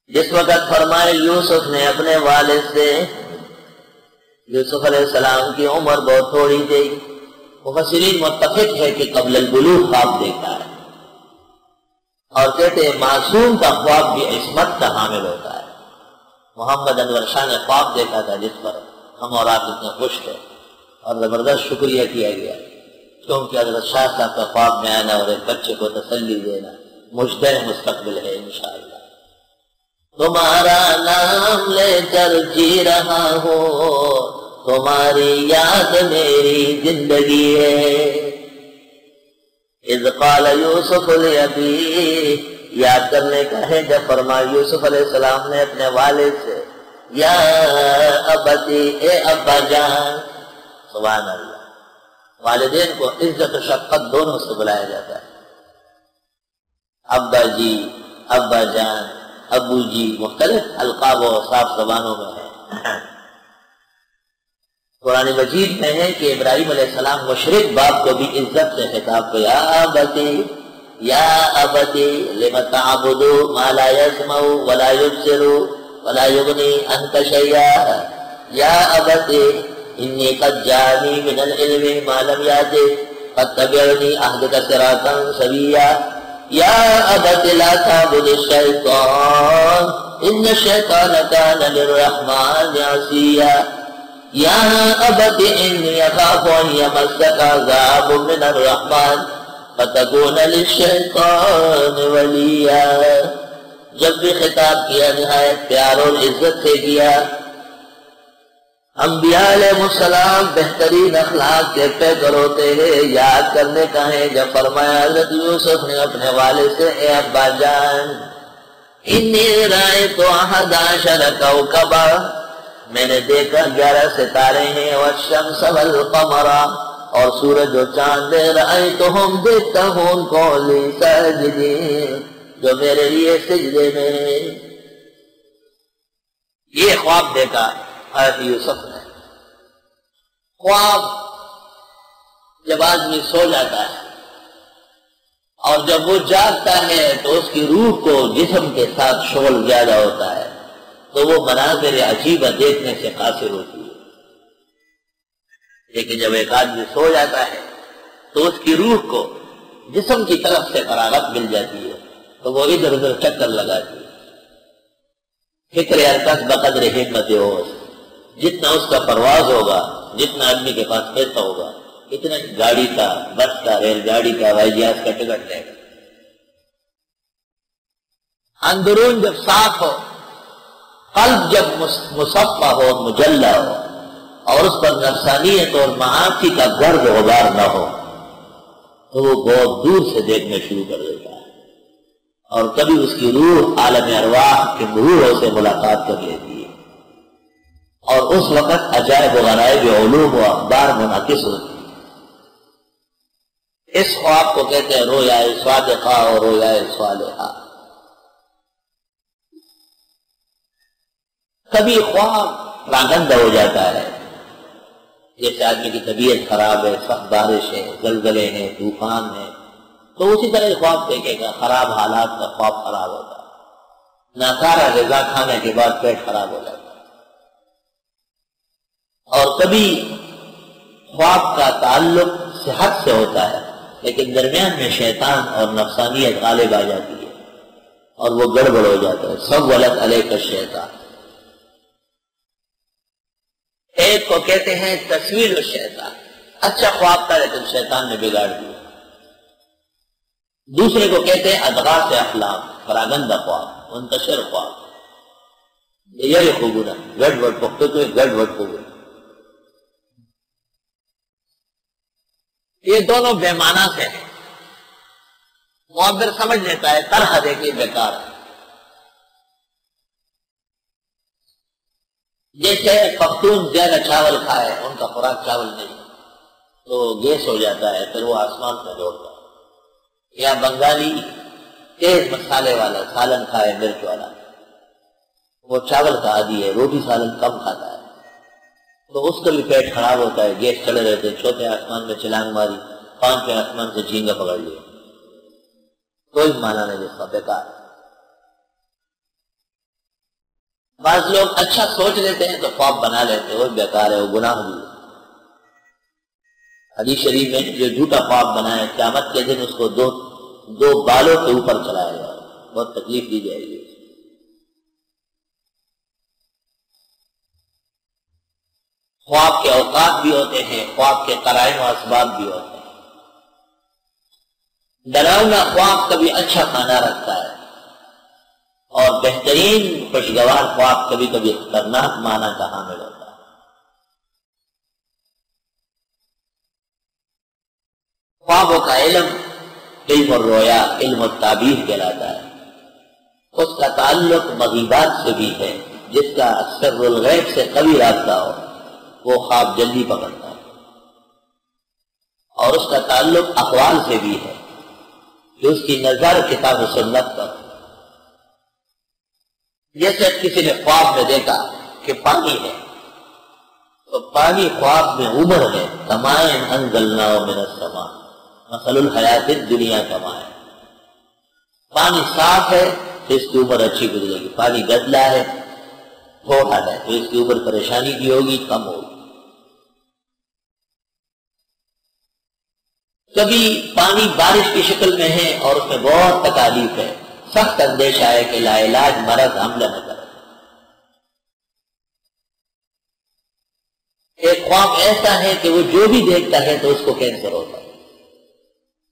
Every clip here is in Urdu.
جس وقت فرمائے یوسف نے اپنے والد سے، یوسف علیہ السلام کی عمر بہت تھوڑی تھی، مفسرین متفق ہے کہ قبل البلوغ خواب دیکھا ہے، اور کہتے ہیں معصوم کا خواب بھی عصمت کا حامل ہوتا ہے۔ محمد انور شاہ نے خواب دیکھا تھا جس پر ہم اور آپ اتنے خوش تھے، اور زبردست شکریہ کیا گیا، کیونکہ حضرت شاہ صاحب کا خواب میں آنا اور ایک بچے کو تسلی دینا مجدہ مستقبل ہے انشاءاللہ۔ تمہارا نام لے کر جی رہا ہوں، تمہاری یاد میری زندگی ہے۔ اذ قال یوسف لأبیہ، یاد کرنے کا ہے جب فرمایا یوسف علیہ السلام نے اپنے والد سے، یا ابتی، اے ابا جان۔ سبحان اللہ، والدین کو عزت و شفقت دونوں سے بلایا جاتا ہے، ابا جی، ابا جان، ابو جی، مختلف القاب و اوصاف زبانوں میں ہے۔ قرآن مجید میں ہے کہ ابراہیم علیہ السلام مشرک باپ کو بھی عزت سے خطاب کیا، یا ابتی، یا ابتی لم تعبد ما لا يسمع ولا يبصر ولا يغني عنك شيئا، یا ابتی انی قد جاءنی من العلم ما لم یأتک فاتبعنی اهدک صراطا سویا، یا ابت لا تعبد الشیطان ان الشیطان کان للرحمن عصیا، یا ابت انی اخاف ان یمسک عذاب من الرحمن فتکون للشیطان ولیا۔ جب بھی خطاب کیا نہایت پیار اور عزت سے کیا۔ انبیاء علیہ السلام بہترین اخلاق کے پیکر ہوتے ہیں، یاد کرنے کا ہے جب فرمایا حضرت یوسف نے اپنے والد سے، اے ابا جان، انی رأیت احد عشر کوکبا، میں نے دیکھا 11 ستارے ہیں، والشمس والقمر، اور سورج و چاند، رأیتہم، دیکھتا ہوں ان کو، لی ساجدین، جو میرے لیے سجدے میں ہیں۔ یہ خواب دیکھا حضرت یوسف نے۔ خواب جب آدمی سو جاتا ہے اور جب وہ جاگتا ہے تو اس کی روح کو جسم کے ساتھ شغل زیادہ ہوتا ہے، تو وہ مناظر عجیبہ دیکھنے سے قاصر ہوتی ہے۔ لیکن جب ایک آدمی سو جاتا ہے تو اس کی روح کو جسم کی طرف سے فراغت مل جاتی ہے، تو وہ ادھر ادھر چکر لگاتی ہے۔ فکر حرکت بقدر ہمت ہوش، جتنا اس کا پرواز ہوگا، جتنا آدمی کے پاس پیسہ ہوگا، اتنا گاڑی کا، بس کا، ریل گاڑی کا، ہوائی جہاز کا ٹکٹ لے گا۔ اندرون جب صاف ہو، قلب جب مصفہ ہو، مجلہ ہو، اور اس پر نفسانیت اور معاصی کا گرد غبار نہ ہو، تو وہ بہت دور سے دیکھنا شروع کر دیتا ہے، اور کبھی اس کی روح عالم ارواح کے مروروں سے ملاقات کر لیتی ہے، اور اس وقت عجائب و غرائب علوم و اخبار منعکس ہوتی ہے۔ اس خواب کو کہتے ہیں رویا صادقہ اور رویا صالحہ۔ کبھی خواب راگندہ ہو جاتا ہے، جیسے آدمی کی طبیعت خراب ہے، سخت بارش ہے، زلزلے ہیں، طوفان ہے، تو اسی طرح خواب دیکھے گا، خراب حالات کا خواب خراب ہوتا ہے، ناکارہ غذا کھانے کے بعد پیٹ خراب ہو جاتا ہے۔ اور کبھی خواب کا تعلق صحت سے ہوتا ہے، لیکن درمیان میں شیطان اور نفسانیت غالب آ جاتی ہے اور وہ گڑبڑ ہو جاتا ہے۔ سولت علیک الشیطان۔ ایک کو کہتے ہیں تسویل الشیطان، اچھا خواب تھا لیکن شیطان نے بگاڑ دیا۔ دوسرے کو کہتے ہیں اضغاث احلام، پراگندہ خواب، منتشر خواب، یہ خوبنا گڑ وڈ پختو تو گڑ وڈ خوبنا۔ یہ دونوں بے معنی سے ہیں، معبر سمجھ لیتا ہے، طرح دیکھیے بیکار ہے۔ جیسے پختون زیادہ چاول کھائے، ان کا خوراک چاول نہیں تو گیس ہو جاتا ہے، پھر وہ آسمان سے دوڑتا ہے۔ یا بنگالی تیز مسالے والا سالن کھائے، مرچ والا، وہ چاول کا عادی ہے، روٹی سالن کم کھاتا ہے، تو اس کا بھی پیٹ خراب ہوتا ہے، گیس چلے رہتے، چوتھے آسمان میں چھلانگ ماری، 5ویں آسمان سے جھینگا پکڑ لیا، کوئی معنی نہیں، جس کا بیکار۔ بعض لوگ اچھا سوچ لیتے ہیں تو خواب بنا لیتے ہیں، وہ بیکار ہے، وہ گناہ بھی ہے۔ حدیث شریف میں جو جھوٹا خواب بنائے قیامت کے دن اس کو دو بالوں کے اوپر چلایا جائے، بہت تکلیف دی جائے گی۔ خواب کے اوقات بھی ہوتے ہیں، خواب کے قرائن و اسباب بھی ہوتے ہیں۔ ڈراؤنا خواب کبھی اچھا معنی رکھتا ہے اور بہترین خوشگوار خواب کبھی کبھی خطرناک معنی کا حامل ہوتا ہے۔ خوابوں کا علم الرؤیا، علم التعبیر کہلاتا ہے۔ اس کا تعلق مغیبات سے بھی ہے، جس کا سر الغیب سے قوی رابطہ ہو وہ خواب جلدی پکڑتا ہے، اور اس کا تعلق اقوال سے بھی ہے کہ اس کی نظر کتاب و سنت پر۔ جیسے کسی نے خواب میں دیکھا کہ پانی ہے تو پانی خواب میں عمر ہے، کمائن انزلناہ من السماء مثل الحیات الدنیا کمائن۔ پانی صاف ہے تو اس کی عمر اچھی گزرے گی، پانی گدلا ہے تھوڑا ہے تو اس کی عمر پریشانی کی ہوگی، کم ہوگی۔ کبھی پانی بارش کی شکل میں ہے اور اس میں بہت تکالیف ہے، سخت اندیشہ ہے کہ لا علاج مرض حملہ نہ کرے۔ ایک خواب ایسا ہے کہ وہ جو بھی دیکھتا ہے تو اس کو کینسر ہوتا ہے،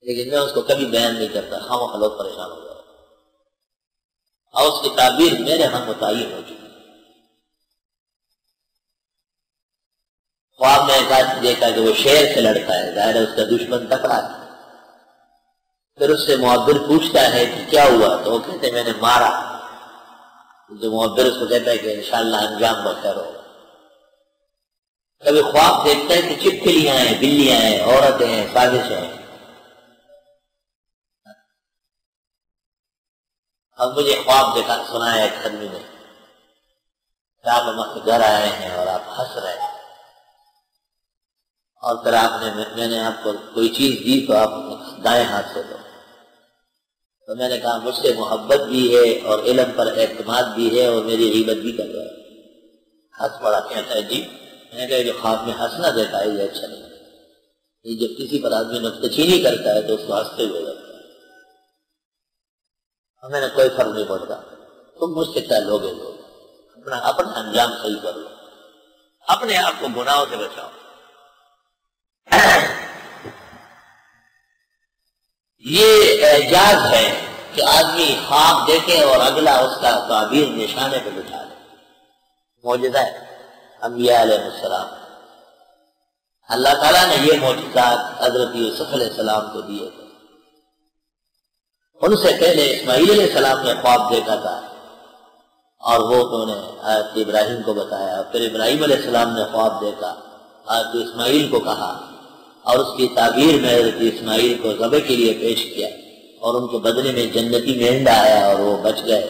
لیکن میں اس کو کبھی بیان نہیں کرتا، خواہ لوگ پریشان ہو جائے، اور اس کی تعبیر میرے ہاں متعین ہو چکی۔ خواب میں ایک آدمی دیکھا کہ وہ شیر سے لڑتا ہے، ظاہر ہے اس کا دشمن تکڑا ہے۔ پھر اس سے معبر پوچھتا ہے کہ کیا ہوا، تو وہ کہتے ہیں میں نے مارا۔ جو معبر اس کو کہتا ہے کہ انشاءاللہ انجام بہتر ہو۔ کبھی خواب دیکھتا ہے کہ چپکلیاں ہیں، بلیاں ہیں، عورتیں ہیں، سازشیں ہیں۔ اب مجھے خواب دیکھا سنا ہے ایک آدمی نے کہ آپ ہم گھر آئے ہیں اور آپ ہنس رہے ہیں، اور پھر میں نے آپ کو کوئی چیز دی تو آپ دائیں ہاتھ سے دو۔ تو میں نے کہا مجھ سے محبت بھی ہے اور علم پر اعتماد بھی ہے اور میری غیبت بھی کر رہا ہے۔ ہنس پڑا، کہتا ہے جی، میں نے کہا جو خواب میں ہنسنا دیتا ہے یہ اچھا نہیں، یہ جب کسی پر آدمی نکتچینی کرتا ہے تو اس کو ہنستے ہوئے لگتا ہے۔ میں نے کوئی فرق نہیں پڑتا، تم مجھ سے کیا لوگے لوگ، اپنا انجام صحیح کر لو، اپنے آپ کو گناہوں سے بچاؤ۔ یہ اعجاز ہے کہ آدمی خواب دیکھے اور اگلا اس کا تعبیر نشانے پہ بٹھا لے، معجزہ ہے انبیاء علیہ السلام۔ اللہ تعالیٰ نے یہ معجزات حضرت یوسف علیہ السلام کو دیے تھے۔ ان سے پہلے اسماعیل علیہ السلام نے خواب دیکھا تھا اور وہ انہوں نے حضرت ابراہیم کو بتایا، پھر ابراہیم علیہ السلام نے خواب دیکھا، حضرت اسماعیل کو کہا، اور اس کی تعبیر میں حضرت اسماعیل کو ذبح کے لیے پیش کیا، اور ان کے بدلے میں جنتی مینڈا آیا اور وہ بچ گئے،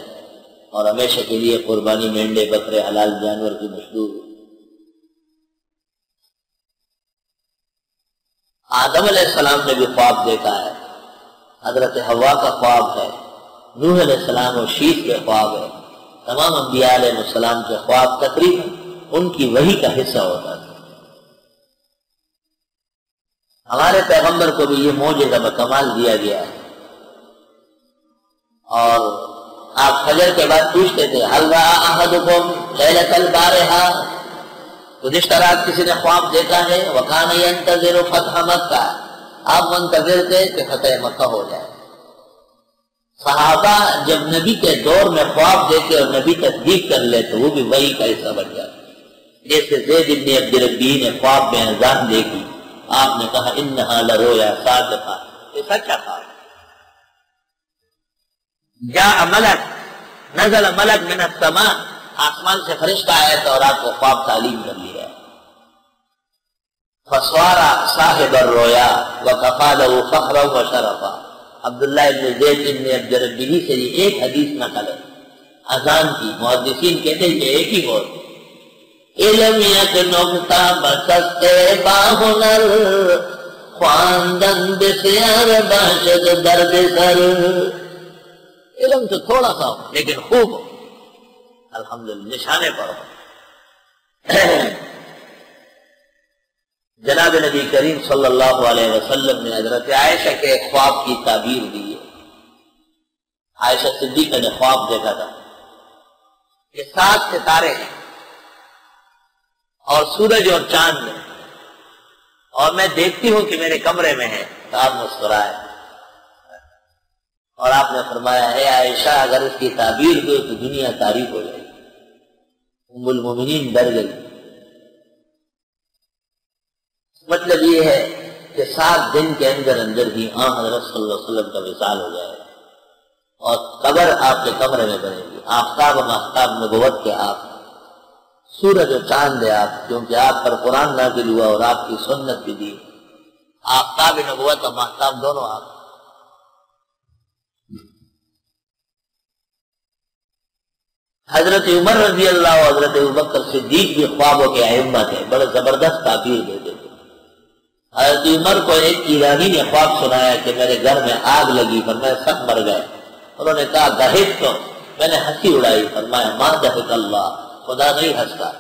اور ہمیشہ کے لیے قربانی مینڈے بکرے حلال جانور کی مشہور۔ آدم علیہ السلام نے بھی خواب دیکھا ہے، حضرت حوا کا خواب ہے، نوح علیہ السلام اور شیش کے خواب ہے۔ تمام انبیاء علیہ السلام کے خواب تقریباً ان کی وحی کا حصہ ہوتا تھا۔ ہمارے پیغمبر کو بھی یہ معجزہ بکمال دیا گیا ہے، اور آپ فجر کے بعد پوچھتے تھے هل رأى أحدكم ليلة البارحة، گزشتہ رات کسی نے خواب دیکھا ہے؟ وكان ينتظر فتح مکہ، آپ منتظر تھے کہ فتح مکہ ہو جائے۔ صحابہ جب نبی کے دور میں خواب دیکھے اور نبی تصدیق کر لے تو وہ بھی وحی کا حصہ بن جاتا۔ جیسے زید بن عبد ربی نے خواب میں اذان دیکھی، آپ نے کہا انہا لرؤیا صادقہ، یہ سچا خواب۔ جاء ملک، نزل ملک من السماء، آسمان سے فرشتہ آیا تو اور آپ کو خواب تعلیم کر لیا۔ فسوارا صاحب الرؤیا وکفا له فخرا وشرفا۔ عبداللہ ابن زید ابن عبد ربی سے یہ ایک حدیث نقل ہے اذان کی۔ محدثین کہتے ہیں کہ ایک ہی بول، علم یک نقطہ بسستے باہنر، خواندن بسیار باشد درد سر۔ علم تو تھوڑا سا ہو لیکن خوب ہو، الحمدللہ نشانے پر ہو۔ جناب نبی کریم صلی اللہ علیہ وسلم نے حضرت عائشہ کے خواب کی تعبیر دی ہے۔ عائشہ صدیقہ نے خواب دیکھا تھا کہ 7 ستارے ہیں اور سورج اور چاند ہیں، اور میں دیکھتی ہوں کہ میرے کمرے میں ہے۔ تو آپ مسکرائے اور آپ نے فرمایا ہے عائشہ اگر اس کی تعبیر دو تو دنیا تاریخ ہو جائے گی۔ ام المومنین ڈر گئی۔ مطلب یہ ہے کہ 7 دن کے اندر اندر ہی حضرت صلی اللہ علیہ وسلم کا وصال ہو جائے گا اور قبر آپ کے کمرے میں بنے گی۔ آفتاب و مافتاب نبوت کے آپ، سورج و چاند ہے آپ، کیونکہ آپ پر قرآن نازل ہوا اور آپ کی سنت بھی دی۔ آفتاب نبوت اور مافتاب دونوں آپ۔ حضرت عمر رضی اللہ اور حضرت ابوبکر صدیق بھی خوابوں کے ائمہ تھے، بڑے زبردست تعبیر دیتے تھے۔ حضرت عمر کو ایک ایرانی نے خواب سنایا کہ میرے گھر میں آگ لگی، فرمایا سب مر گئے۔ انہوں نے کہا دہت تو، میں نے ہنسی اڑائی، فرمایا ما دہت اللہ، خدا نہیں ہنستا۔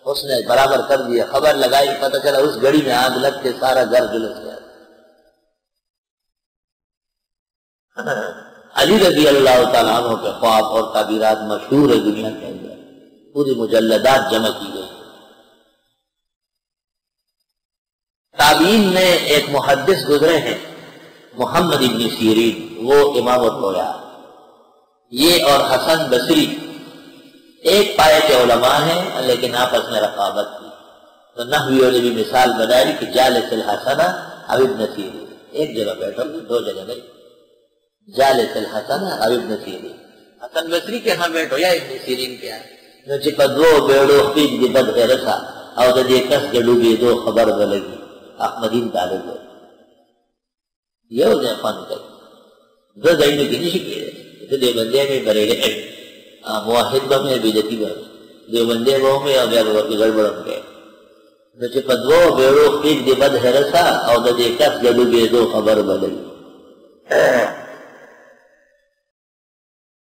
اس نے برابر کر دیا، خبر لگائی، پتہ چلا اس گھڑی میں آگ لگ کے سارا گھر جلس گیا۔ علی رضی اللہ تعالیٰ عنہ کے خواب اور تعبیرات مشہور ہے دنیا کے اندر، پوری مجلدات جمع کی گئی۔ تابعین میں ایک محدث گزرے ہیں محمد ابن سیرین، وہ امامت ہویا۔ یہ اور حسن بصری ایک پائے کے علماء ہیں لیکن آپس میں رقابت تھی، تو نحویوں نے بھی مثال بنائی کہ جالس الحسنہ اب ابن سیرین، ایک جگہ بیٹھو، 2 جگہ نہیں، جالس الحسنہ اب ابن سیرین، حسن بصری کے ہاں بیٹھو یا ابن سیرین کے ہاں، جو چپدو بیڑو خیج دی بد رسا او دے کس جڑو گی دو خبر بلگی احمدین طالب ہو یہ دے فن کر دو دائنے کی نہیں شکے دے بندے میں بریلے موحد میں بیدتی بھر دے بندے میں اب یا بور کی گڑبڑ ہم گئے جو چپدو بیڑو خیج دی بد رسا او دے کس جڑو گی دو خبر بلگی